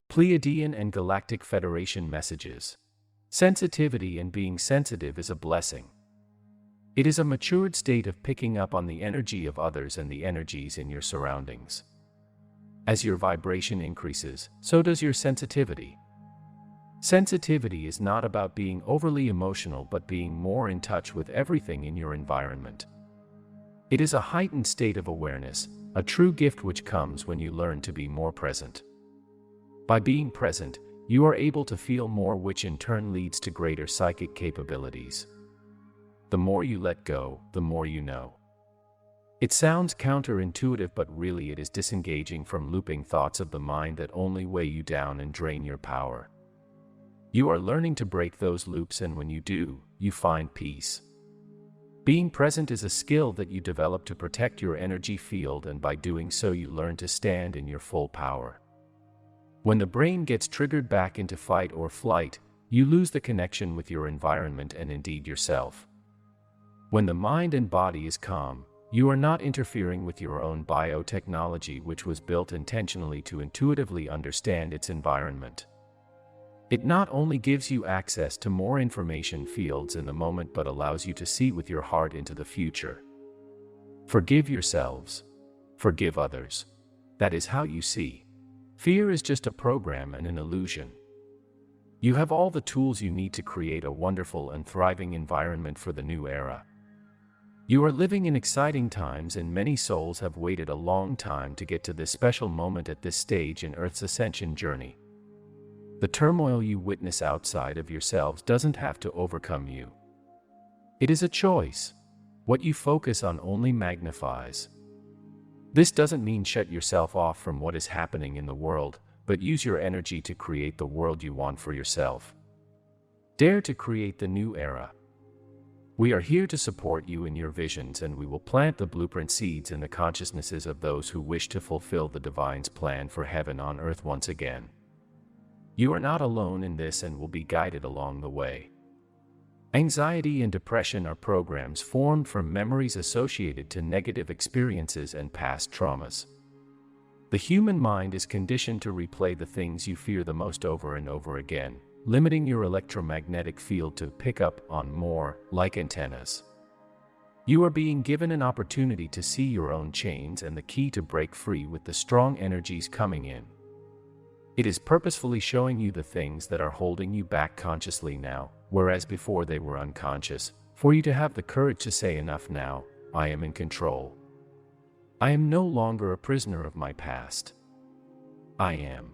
Pleiadian and Galactic Federation messages. Sensitivity and being sensitive is a blessing. It is a matured state of picking up on the energy of others and the energies in your surroundings. As your vibration increases, so does your sensitivity. Sensitivity is not about being overly emotional but being more in touch with everything in your environment. It is a heightened state of awareness, a true gift which comes when you learn to be more present. By being present, you are able to feel more, which in turn leads to greater psychic capabilities. The more you let go, the more you know. It sounds counterintuitive, but really it is disengaging from looping thoughts of the mind that only weigh you down and drain your power. You are learning to break those loops, and when you do, you find peace. Being present is a skill that you develop to protect your energy field, and by doing so you learn to stand in your full power. When the brain gets triggered back into fight or flight, you lose the connection with your environment and indeed yourself. When the mind and body is calm, you are not interfering with your own biotechnology, which was built intentionally to intuitively understand its environment. It not only gives you access to more information fields in the moment, but allows you to see with your heart into the future. Forgive yourselves. Forgive others. That is how you see. Fear is just a program and an illusion. You have all the tools you need to create a wonderful and thriving environment for the new era. You are living in exciting times, and many souls have waited a long time to get to this special moment at this stage in Earth's ascension journey. The turmoil you witness outside of yourselves doesn't have to overcome you. It is a choice. What you focus on only magnifies. This doesn't mean shut yourself off from what is happening in the world, but use your energy to create the world you want for yourself. Dare to create the new era. We are here to support you in your visions, and we will plant the blueprint seeds in the consciousnesses of those who wish to fulfill the divine's plan for heaven on earth once again. You are not alone in this and will be guided along the way. Anxiety and depression are programs formed from memories associated to negative experiences and past traumas. The human mind is conditioned to replay the things you fear the most over and over again, limiting your electromagnetic field to pick up on more, like antennas. You are being given an opportunity to see your own chains and the key to break free with the strong energies coming in. It is purposefully showing you the things that are holding you back consciously now, whereas before they were unconscious, for you to have the courage to say, enough now, I am in control. I am no longer a prisoner of my past. I am.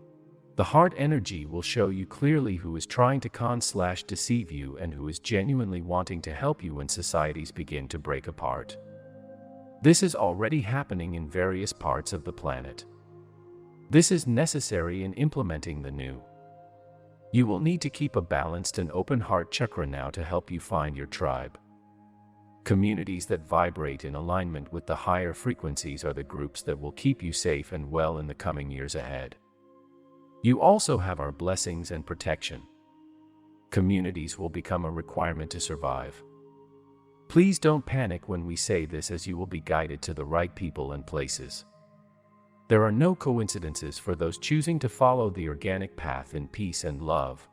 The heart energy will show you clearly who is trying to con/deceive you and who is genuinely wanting to help you when societies begin to break apart. This is already happening in various parts of the planet. This is necessary in implementing the new. You will need to keep a balanced and open heart chakra now to help you find your tribe. Communities that vibrate in alignment with the higher frequencies are the groups that will keep you safe and well in the coming years ahead. You also have our blessings and protection. Communities will become a requirement to survive. Please don't panic when we say this, as you will be guided to the right people and places. There are no coincidences for those choosing to follow the organic path in peace and love.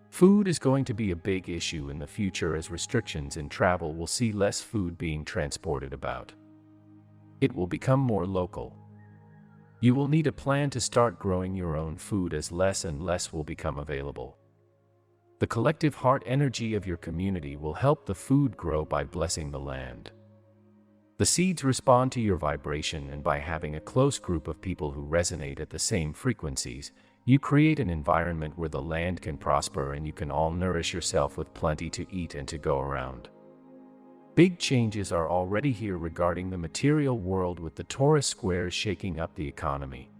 Food is going to be a big issue in the future, as restrictions in travel will see less food being transported about. It will become more local. You will need a plan to start growing your own food, as less and less will become available. The collective heart energy of your community will help the food grow by blessing the land. The seeds respond to your vibration, and by having a close group of people who resonate at the same frequencies, you create an environment where the land can prosper and you can all nourish yourself with plenty to eat and to go around. Big changes are already here regarding the material world, with the Taurus squares shaking up the economy.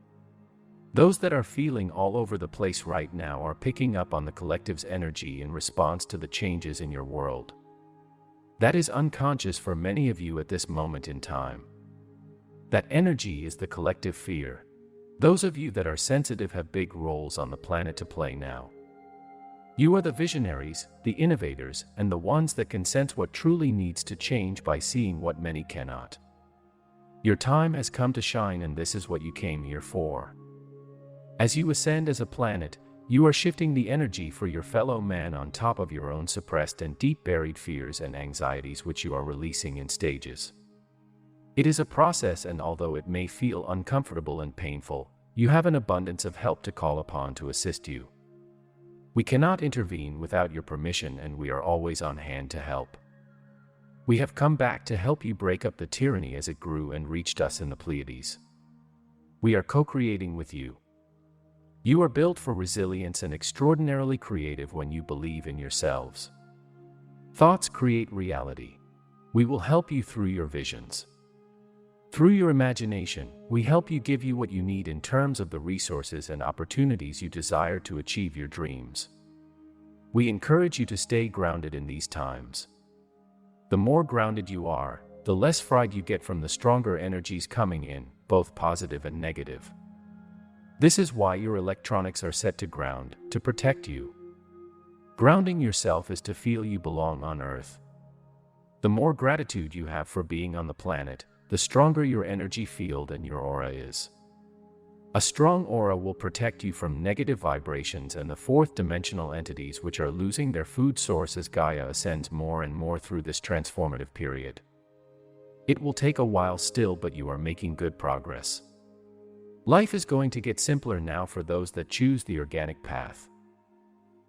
Those that are feeling all over the place right now are picking up on the collective's energy in response to the changes in your world. That is unconscious for many of you at this moment in time. That energy is the collective fear. Those of you that are sensitive have big roles on the planet to play now. You are the visionaries, the innovators, and the ones that can sense what truly needs to change by seeing what many cannot. Your time has come to shine, and this is what you came here for. As you ascend as a planet, you are shifting the energy for your fellow man on top of your own suppressed and deep-buried fears and anxieties, which you are releasing in stages. It is a process, and although it may feel uncomfortable and painful, you have an abundance of help to call upon to assist you. We cannot intervene without your permission, and we are always on hand to help. We have come back to help you break up the tyranny as it grew and reached us in the Pleiades. We are co-creating with you. You are built for resilience and extraordinarily creative when you believe in yourselves. Thoughts create reality. We will help you through your visions. Through your imagination, we help you, give you what you need in terms of the resources and opportunities you desire to achieve your dreams. We encourage you to stay grounded in these times. The more grounded you are, the less fried you get from the stronger energies coming in, both positive and negative. This is why your electronics are set to ground, to protect you. Grounding yourself is to feel you belong on Earth. The more gratitude you have for being on the planet, the stronger your energy field and your aura is. A strong aura will protect you from negative vibrations and the fourth-dimensional entities which are losing their food source as Gaia ascends more and more through this transformative period. It will take a while still, but you are making good progress. Life is going to get simpler now for those that choose the organic path.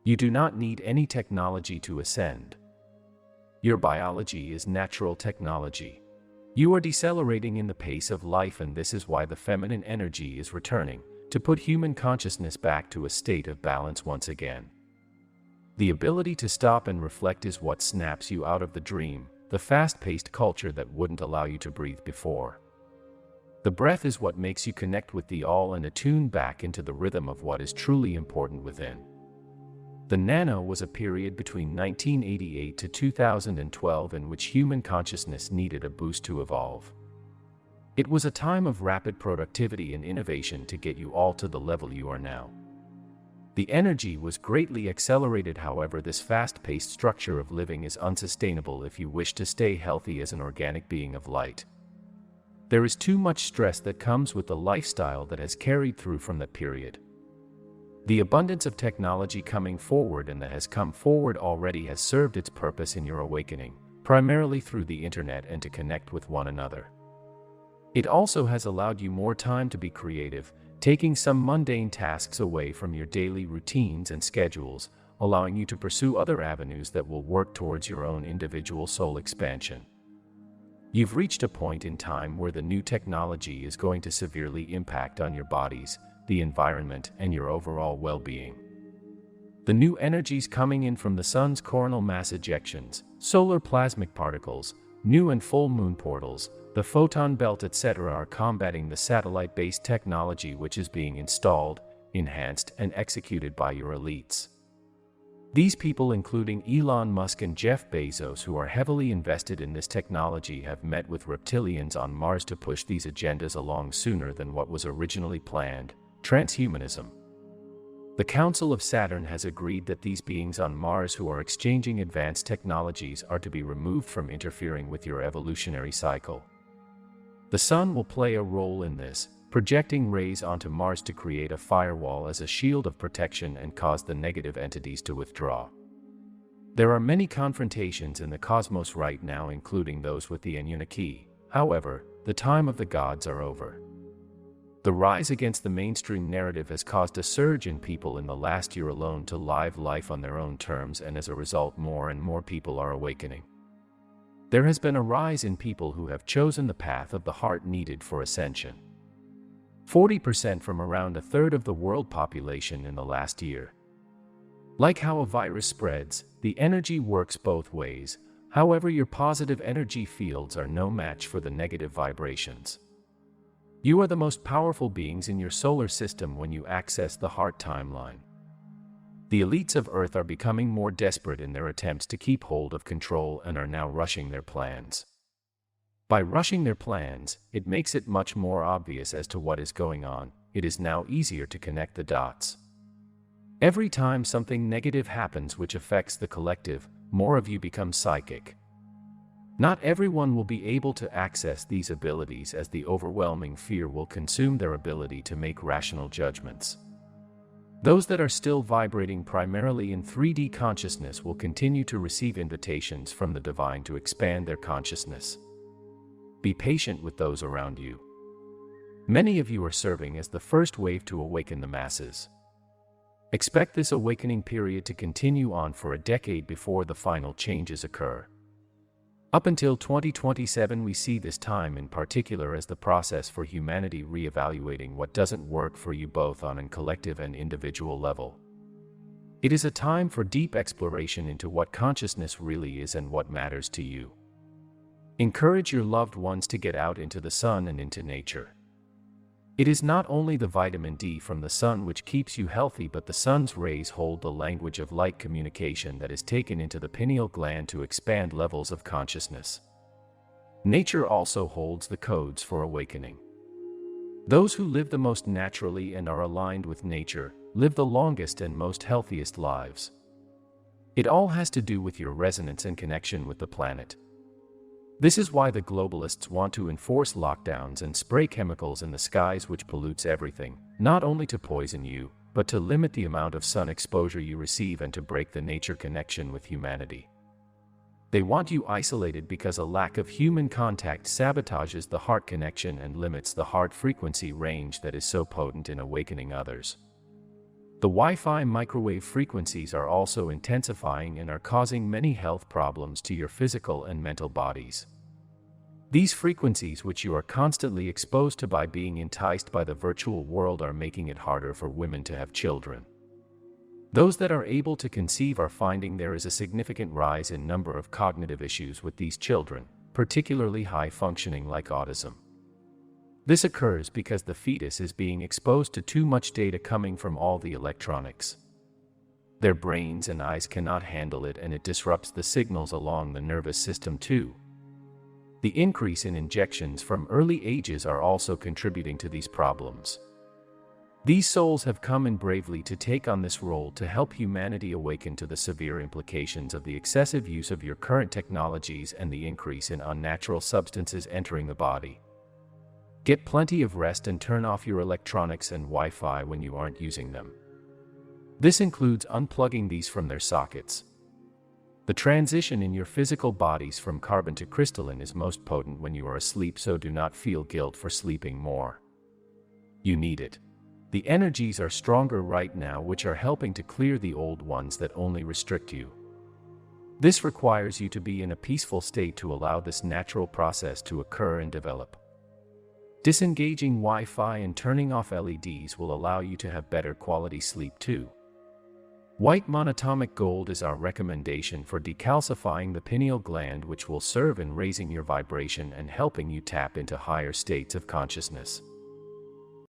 You do not need any technology to ascend. Your biology is natural technology. You are decelerating in the pace of life, and this is why the feminine energy is returning, to put human consciousness back to a state of balance once again. The ability to stop and reflect is what snaps you out of the dream, the fast-paced culture that wouldn't allow you to breathe before. The breath is what makes you connect with the all and attune back into the rhythm of what is truly important within. The nano was a period between 1988 to 2012 in which human consciousness needed a boost to evolve. It was a time of rapid productivity and innovation to get you all to the level you are now. The energy was greatly accelerated, however, this fast-paced structure of living is unsustainable if you wish to stay healthy as an organic being of light. There is too much stress that comes with the lifestyle that has carried through from that period. The abundance of technology coming forward and that has come forward already has served its purpose in your awakening, primarily through the internet and to connect with one another. It also has allowed you more time to be creative, taking some mundane tasks away from your daily routines and schedules, allowing you to pursue other avenues that will work towards your own individual soul expansion. You've reached a point in time where the new technology is going to severely impact on your bodies, the environment, and your overall well-being. The new energies coming in from the sun's coronal mass ejections, solar plasmic particles, new and full moon portals, the photon belt, etc. are combating the satellite-based technology which is being installed, enhanced, and executed by your elites. These people, including Elon Musk and Jeff Bezos, who are heavily invested in this technology, have met with reptilians on Mars to push these agendas along sooner than what was originally planned. Transhumanism. The Council of Saturn has agreed that these beings on Mars who are exchanging advanced technologies are to be removed from interfering with your evolutionary cycle. The Sun will play a role in this, projecting rays onto Mars to create a firewall as a shield of protection and cause the negative entities to withdraw. There are many confrontations in the cosmos right now, including those with the Anunnaki. However, the time of the gods are over. The rise against the mainstream narrative has caused a surge in people in the last year alone to live life on their own terms, and as a result more and more people are awakening. There has been a rise in people who have chosen the path of the heart needed for ascension. 40% from around a third of the world population in the last year. Like how a virus spreads, the energy works both ways. However, your positive energy fields are no match for the negative vibrations. You are the most powerful beings in your solar system when you access the heart timeline. The elites of Earth are becoming more desperate in their attempts to keep hold of control and are now rushing their plans. By rushing their plans, it makes it much more obvious as to what is going on. It is now easier to connect the dots. Every time something negative happens which affects the collective, more of you become psychic. Not everyone will be able to access these abilities, as the overwhelming fear will consume their ability to make rational judgments. Those that are still vibrating primarily in 3D consciousness will continue to receive invitations from the divine to expand their consciousness. Be patient with those around you. Many of you are serving as the first wave to awaken the masses. Expect this awakening period to continue on for a decade before the final changes occur. Up until 2027, we see this time in particular as the process for humanity reevaluating what doesn't work for you both on a collective and individual level. It is a time for deep exploration into what consciousness really is and what matters to you. Encourage your loved ones to get out into the sun and into nature. It is not only the vitamin D from the sun which keeps you healthy, but the sun's rays hold the language of light communication that is taken into the pineal gland to expand levels of consciousness. Nature also holds the codes for awakening. Those who live the most naturally and are aligned with nature live the longest and most healthiest lives. It all has to do with your resonance and connection with the planet. This is why the globalists want to enforce lockdowns and spray chemicals in the skies which pollutes everything, not only to poison you, but to limit the amount of sun exposure you receive and to break the nature connection with humanity. They want you isolated because a lack of human contact sabotages the heart connection and limits the heart frequency range that is so potent in awakening others. The Wi-Fi microwave frequencies are also intensifying and are causing many health problems to your physical and mental bodies. These frequencies, which you are constantly exposed to by being enticed by the virtual world, are making it harder for women to have children. Those that are able to conceive are finding there is a significant rise in number of cognitive issues with these children, particularly high functioning like autism. This occurs because the fetus is being exposed to too much data coming from all the electronics. Their brains and eyes cannot handle it, and it disrupts the signals along the nervous system too. The increase in injections from early ages are also contributing to these problems. These souls have come in bravely to take on this role to help humanity awaken to the severe implications of the excessive use of your current technologies and the increase in unnatural substances entering the body. Get plenty of rest and turn off your electronics and Wi-Fi when you aren't using them. This includes unplugging these from their sockets. The transition in your physical bodies from carbon to crystalline is most potent when you are asleep, so do not feel guilt for sleeping more. You need it. The energies are stronger right now, which are helping to clear the old ones that only restrict you. This requires you to be in a peaceful state to allow this natural process to occur and develop. Disengaging Wi-Fi and turning off LEDs will allow you to have better quality sleep too. White monatomic gold is our recommendation for decalcifying the pineal gland, which will serve in raising your vibration and helping you tap into higher states of consciousness.